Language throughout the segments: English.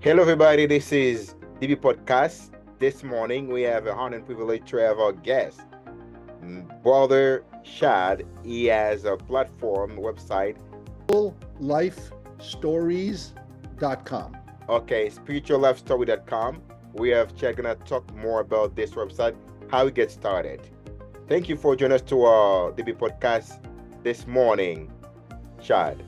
Hello, everybody. This is DB Podcast. This morning, we have a honor and privilege to have our guest, Brother Shad. He has a platform, website. Lifestories.com. Okay, spirituallifestory.com. We have Chad gonna talk more about this website, how we get started. Thank you for joining us to our DB Podcast this morning, Shad.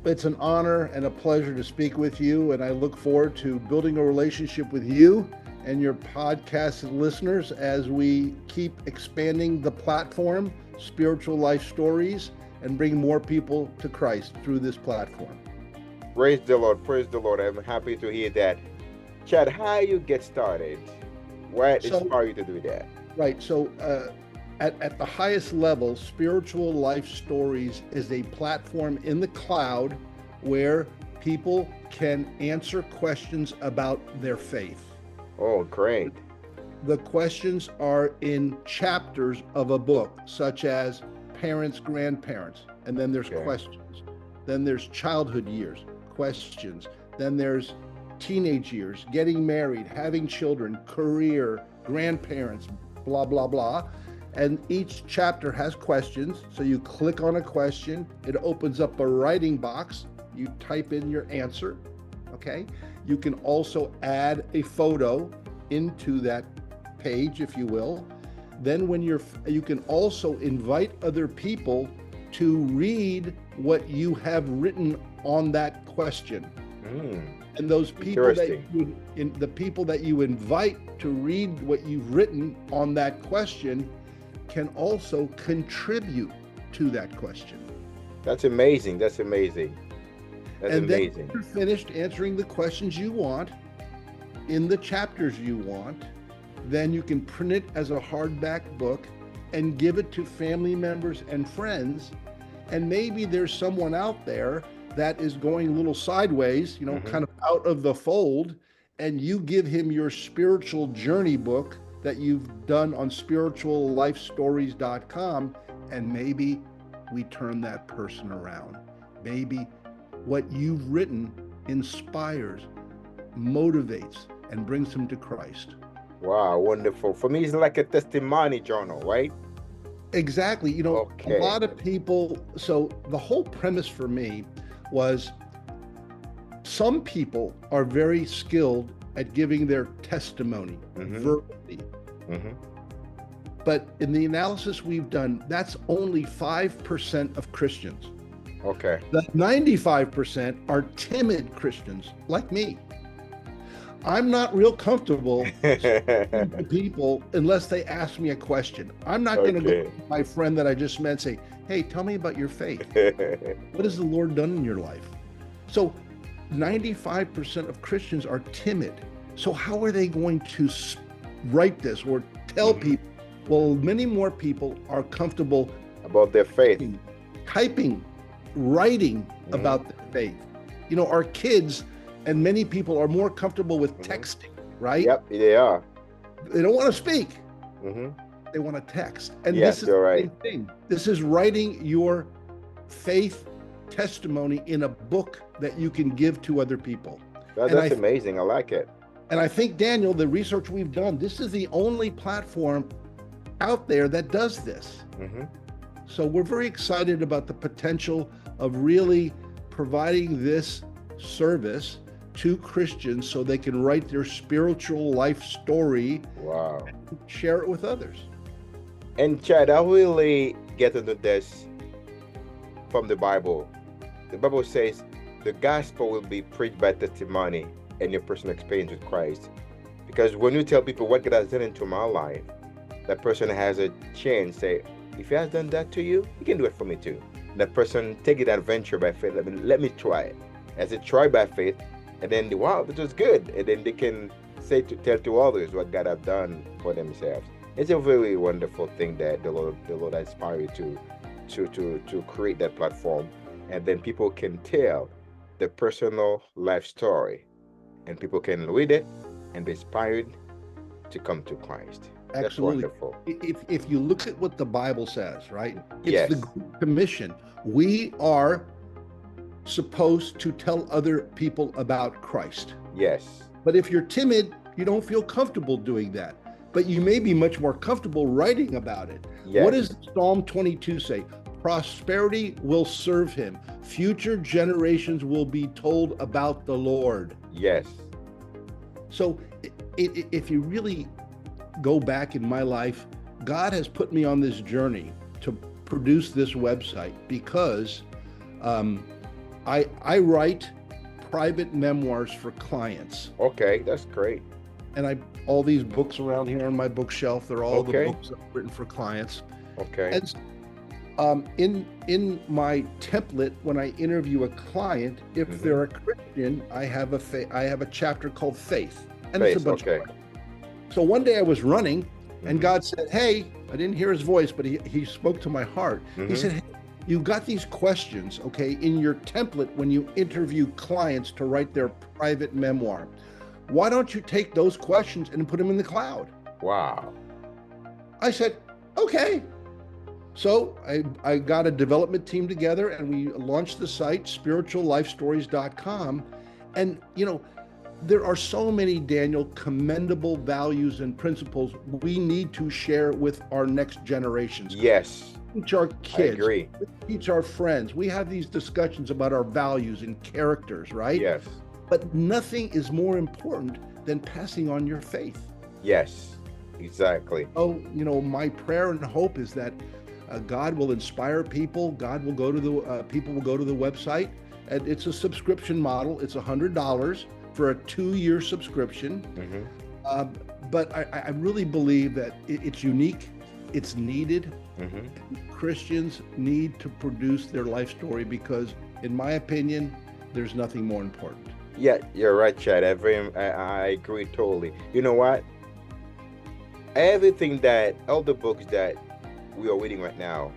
It's an honor and a pleasure to speak with you, and I look forward to building a relationship with you and your podcast listeners as we keep expanding the platform, Spiritual Life Stories, and bring more people to Christ through this platform. Praise the Lord. Praise the Lord. I'm happy to hear that. Chad, how you get started? What inspired you to do that? Right. So at the highest level, Spiritual Life Stories is a platform in the cloud where people can answer questions about their faith. Oh, great. The questions are in chapters of a book, such as parents, grandparents, and then there's questions. Then there's childhood years, questions. Then there's teenage years, getting married, having children, career, grandparents, blah, blah, blah. And each chapter has questions. So you click on a question, it opens up a writing box, you type in your answer, okay? You can also add a photo into that page, if you will. Then you can also invite other people to read what you have written on that question. And those people the people that you invite to read what you've written on that question can also contribute to that question. That's amazing. That's amazing. Then you're finished answering the questions you want in the chapters you want, then you can print it as a hardback book and give it to family members and friends. And maybe there's someone out there that is going a little sideways, kind of out of the fold, and you give him your spiritual journey book that you've done on spirituallifestories.com, and maybe we turn that person around. Maybe what you've written inspires, motivates, and brings him to Christ. Wow, wonderful. For me, it's like a testimony journal, right? Exactly. A lot of people, so the whole premise for me was some people are very skilled at giving their testimony verbally. But in the analysis we've done, that's only 5% of Christians. Okay. The 95% are timid Christians like me. I'm not real comfortable speaking to people unless they ask me a question. I'm not going to go to my friend that I just met and say, hey, tell me about your faith. What has the Lord done in your life? So 95% of Christians are timid. So how are they going to write this or tell people? Well, many more people are comfortable about their faith. Typing, writing about their faith. Our kids and many people are more comfortable with texting, right? Yep, they are. They don't want to speak. They want to text. And yes, this is you're the right. same thing. This is writing your faith testimony in a book that you can give to other people. That's amazing. I like it. And I think, Daniel, the research we've done, this is the only platform out there that does this. So we're very excited about the potential of really providing this service to Christians so they can write their spiritual life story. Wow. And share it with others. And Chad, I really get into this from the Bible. The Bible says the gospel will be preached by testimony and your personal experience with Christ. Because when you tell people what God has done into my life, that person has a chance to say, if he has done that to you, he can do it for me too. That person take it adventure by faith. Let me try it. As they try by faith, and then wow, that was good. And then they can tell to others what God has done for themselves. It's a very wonderful thing that the Lord inspired you to create that platform, and then people can tell the personal life story, and people can read it and be inspired to come to Christ. Absolutely. That's wonderful. If you look at what the Bible says, right? It's Yes. the Great Commission. We are supposed to tell other people about Christ. Yes. But if you're timid, you don't feel comfortable doing that. But you may be much more comfortable writing about it. What Yes. does Psalm 22 say? Prosperity will serve him. Future generations will be told about the Lord. Yes. So if you really go back in my life, God has put me on this journey to produce this website because I write private memoirs for clients. Okay, that's great. And all these books around here on my bookshelf, they're all the books I've written for clients. Okay. And in my template, when I interview a client, if they're a Christian, I have a chapter called Faith, and it's a bunch of questions. So one day I was running, and God said, "Hey," I didn't hear his voice, but he spoke to my heart. He said, "Hey, you've got these questions, okay, in your template when you interview clients to write their private memoir. Why don't you take those questions and put them in the cloud?" Wow. I said, "Okay." So I got a development team together and we launched the site, spirituallifestories.com. And, there are so many, Daniel, commendable values and principles we need to share with our next generations. Yes. Teach our kids. I agree. Teach our friends. We have these discussions about our values and characters, right? Yes. But nothing is more important than passing on your faith. Yes, exactly. Oh, my prayer and hope is that God will inspire people. God will go to the people will go to the website, and it's a subscription model. It's $100 for a 2-year subscription. But I really believe that it's unique. It's needed. Christians need to produce their life story because, in my opinion, there's nothing more important. Yeah, you're right, Chad. I agree totally. You know what? All the books that we are reading right now,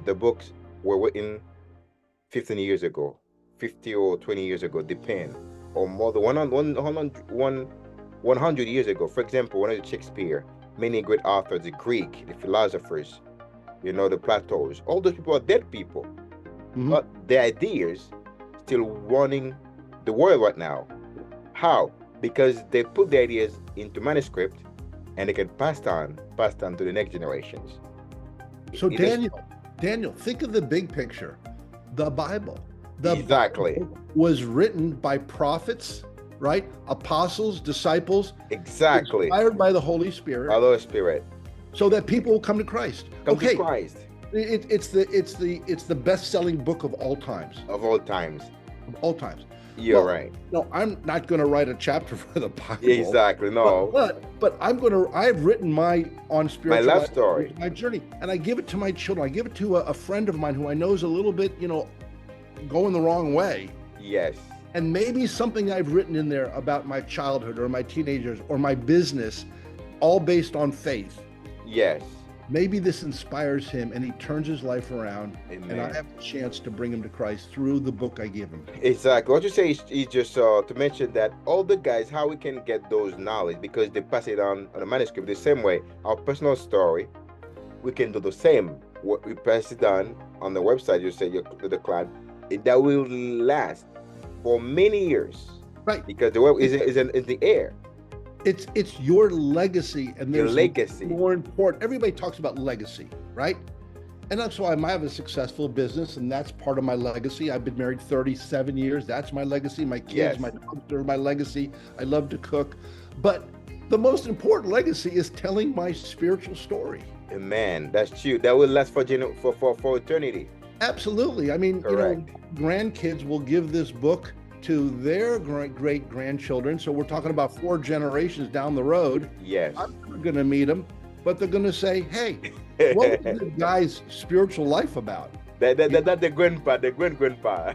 the books were written 15 years ago, 50 or 20 years ago, depend, or more than 100 years ago. For example, one of the Shakespeare, many great authors, the Greek, the philosophers, the Platos, all those people are dead people. But the ideas still running the world right now. How? Because they put the ideas into manuscript and they can pass on to the next generations. So Daniel, think of the big picture. The Bible. Exactly. Was written by prophets, right? Apostles, disciples. Exactly. Inspired by the Holy Spirit. Holy Spirit. So that people will come to Christ. To Christ. It's the best-selling book of all times. Of all times. Of all times. You're right. No, I'm not going to write a chapter for the Bible. Exactly. No. But I've written my spiritual my life story, my journey, and I give it to my children. I give it to a friend of mine who I know is a little bit, going the wrong way. Yes. And maybe something I've written in there about my childhood or my teenagers or my business, all based on faith. Yes. Maybe this inspires him and he turns his life around. Amen. And I have a chance to bring him to Christ through the book I give him. Exactly. What you say is just to mention that all the guys, how we can get those knowledge, because they pass it on a manuscript the same way. Our personal story, we can do the same. We pass it on the website, you say, the cloud, that will last for many years. Right. Because the web is in the air. It's your legacy, and there's legacy more important. Everybody talks about legacy, right? And that's why I have a successful business, and that's part of my legacy. I've been married 37 years. That's my legacy. My kids, my dogs are my legacy. I love to cook. But the most important legacy is telling my spiritual story. Man, that's true. That will last for eternity. Absolutely. I mean, grandkids will give this book to their great grandchildren. So we're talking about 4 generations down the road. Yes. I'm never going to meet them, but they're going to say, "Hey, what was this guy's spiritual life about?" That's the grandpa, the great-grandpa.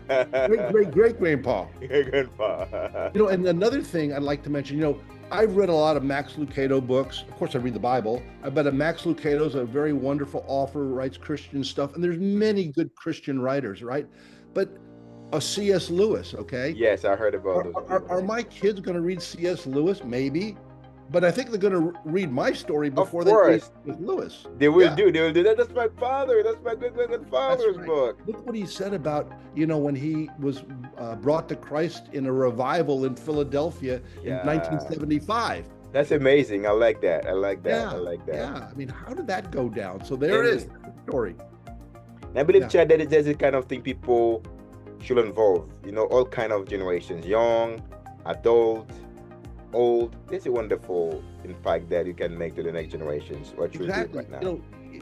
Great-grandpa. Great-grandpa. And another thing I'd like to mention, I've read a lot of Max Lucado books. Of course, I read the Bible. But Max Lucado is a very wonderful author, writes Christian stuff. And there's many good Christian writers, right? But a C.S. Lewis, okay? Yes, I heard about those. Are my kids going to read C.S. Lewis? Maybe. But I think they're going to read my story Of before they read course, with Lewis. they will Yeah, do. They will do that. That's my father. That's my good that's father's right. book. Look what he said about, when he was brought to Christ in a revival in Philadelphia in Yeah, 1975. that's amazing. I like that. I like that. I Yeah, like that. yeah. I mean, how did that go down? So there it is, And the story. I believe, Yeah, Chad, that there's the kind of thing people should involve. All kind of generations, young, adult, old. There's a wonderful impact that you can make to the next generations. What you're doing exactly. right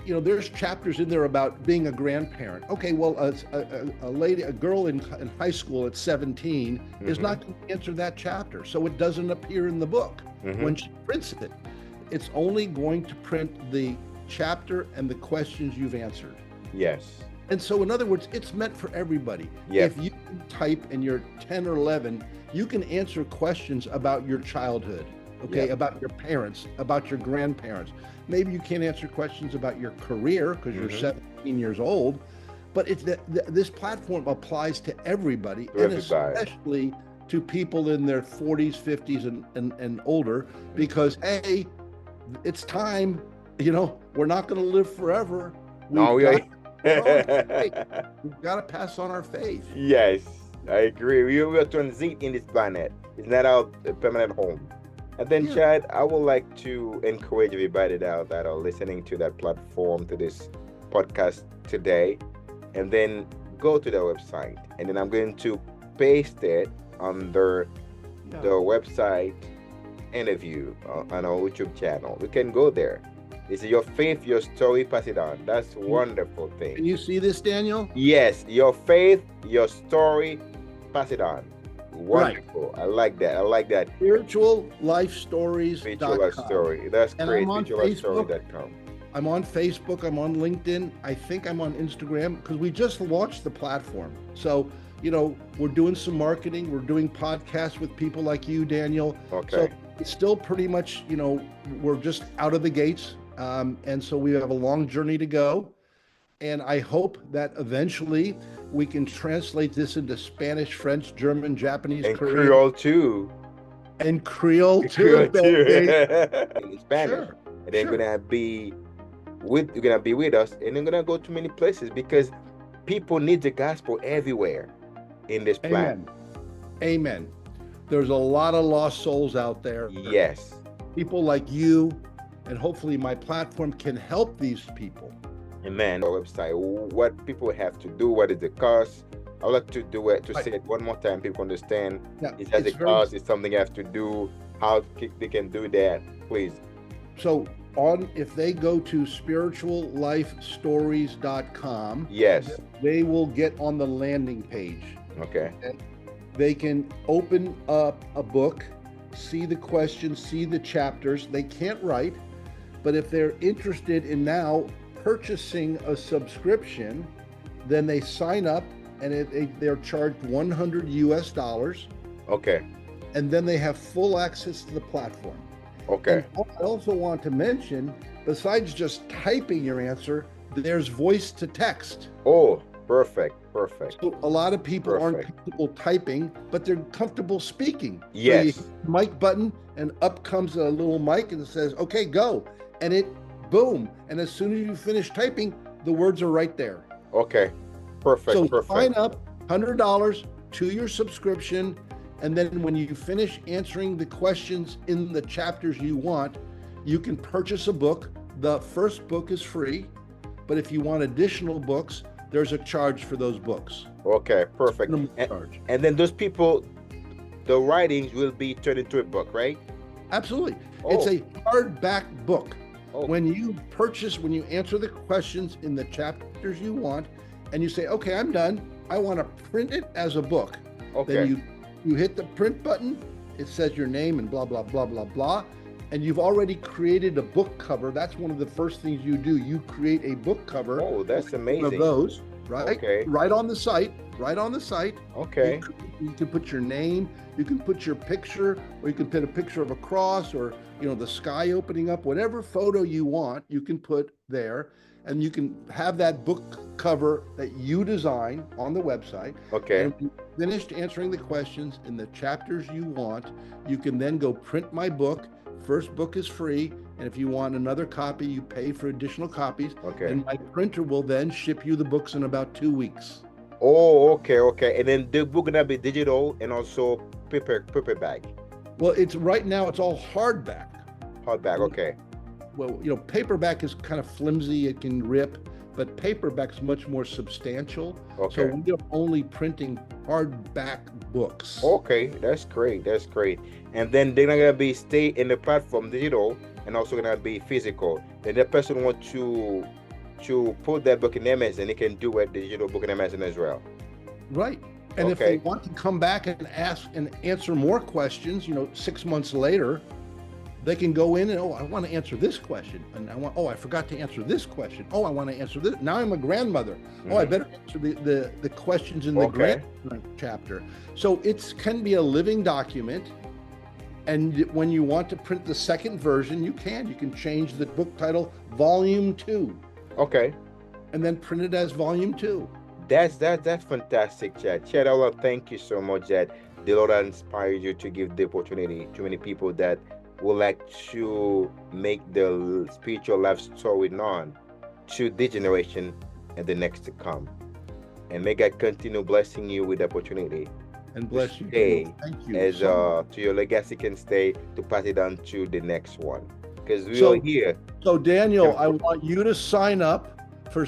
now. There's chapters in there about being a grandparent. Okay, well, a girl in high school at 17 is Mhm. not going to answer that chapter, so it doesn't appear in the book. Mhm. When she prints it, it's only going to print the chapter and the questions you've answered. Yes. And so, in other words, it's meant for everybody. Yeah. If you can type and you're 10 or 11, you can answer questions about your childhood, okay, Yeah. about your parents, about your grandparents. Maybe you can't answer questions about your career because you're Mhm. 17 years old, but this platform applies to everybody, To and everybody. especially to people in their 40s, 50s, and older, because, hey, it's time. We're not going to live forever. No, we are. We've got to pass on our faith. Yes, I agree. We will transit in this planet. It's not our permanent home. And then, Yeah. Chad, I would like to encourage everybody that are listening to that platform, to this podcast today, and then go to the website. And then I'm going to paste it under Yeah. the website interview on our YouTube channel. You can go there. It's your faith, your story, pass it on. That's a wonderful Can thing. you see this, Daniel? Yes, your faith, your story, pass it on. Wonderful. I like that. I like that. Spirituallifestories.com. Spiritual Life Story. That's And great. I'm on Spirituallifestory.com. I'm on Facebook. I'm on LinkedIn. I think I'm on Instagram because we just launched the platform. So, we're doing some marketing. We're doing podcasts with people like you, Daniel. Okay. So it's still pretty much, we're just out of the gates. And so we have a long journey to go. And I hope that eventually we can translate this into Spanish, French, German, Japanese, And Korean, Creole too. and Creole Creole too. too. baby. In Spanish. Sure. And they're Sure. gonna be with us, and they're gonna go to many places because people need the gospel everywhere in this planet. Amen. Amen. There's a lot of lost souls out there. Yes. People like you, and hopefully my platform can help these people. Amen. Our website, what people have to do, what is the cost? I would like to do it to Right. say it one more time. People understand Yeah, it has a it's very- cost. It's something you have to do. How they can do that, please. So if they go to spirituallifestories.com, Yes. they will get on the landing page. Okay. They can open up a book, see the questions, see the chapters. They can't write, but if they're interested in now purchasing a subscription, then they sign up and they're charged $100 Okay. and then they have full access to the platform. Okay. And I also want to mention, besides just typing your answer, there's voice to text. Oh, perfect. Perfect. So a lot of people aren't Perfect. comfortable typing, but they're comfortable speaking. Yes. So you hit the mic button and up comes a little mic and it says, okay, go. And it, boom. And as soon as you finish typing, the words are right there. Okay. Perfect. So Perfect. sign up, $100 to your subscription. And then when you finish answering the questions in the chapters you want, you can purchase a book. The first book is free, but if you want additional books, there's a charge for those books. Okay. Perfect. Minimum charge. And then those people, the writings will be turned into a book, right? Absolutely. Oh. It's a hardback book. Oh. When you answer the questions in the chapters you want, and you say, okay, I'm done. I want to print it as a book. Okay. Then you hit the print button. It says your name and blah, blah, blah, blah, blah. And you've already created a book cover. That's one of the first things you do. You create a book cover. Oh, that's One amazing. of those, right? Okay. Right on the site. Right on the site. Okay. You can put your name, you can put your picture, or you can put a picture of a cross or, the sky opening up, whatever photo you want, you can put there. And you can have that book cover that you design on the website. Okay. And when you finished answering the questions in the chapters you want, you can then go print my book, first book is free, and if you want another copy, you pay for additional copies. Okay. And my printer will then ship you the books in about 2 weeks. Oh, okay. And then the book gonna be digital and also paperback. Well, right now it's all hardback. Hardback, okay. Well, paperback is kind of flimsy, it can rip, but paperback's much more substantial. Okay. So we are only printing hardback books. Okay, that's great. And then they're not gonna stay in the platform digital and also gonna be physical. Then the person want to put that book in Amazon, they can do it digital book in Amazon as well. Right. And if they want to come back and ask and answer more questions, 6 months later, they can go in and, I want to answer this question. And I forgot to answer this question. I want to answer this. Now I'm a grandmother. I better answer the questions in the grandparent chapter. So it can be a living document. And when you want to print the second version, you can change the book title Volume 2. Okay. And then print it as Volume 2. That's fantastic, Chad. Chad, I want to thank you so much that the Lord inspired you to give the opportunity to many people that would like to make the spiritual life story known to this generation and the next to come. And may God continue blessing you with the opportunity. And bless you. Thank you. As to your legacy can stay to pass it on to the next one. Because we are here. So Daniel, I want you to sign up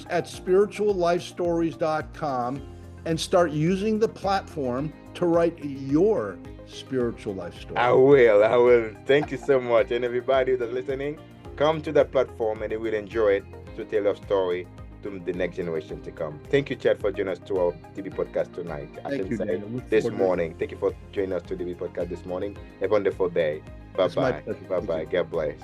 at spirituallifestories.com and start using the platform to write your spiritual life story. I will. Thank you so much. And everybody that's listening, come to that platform and they will enjoy it to tell your story to the next generation to come. Thank you, Chad, for joining us to our TV podcast tonight. Thank you, Daniel. This morning. Thank you for joining us to TV podcast this morning. Have a wonderful day. Bye-bye. Bye-bye. God bless.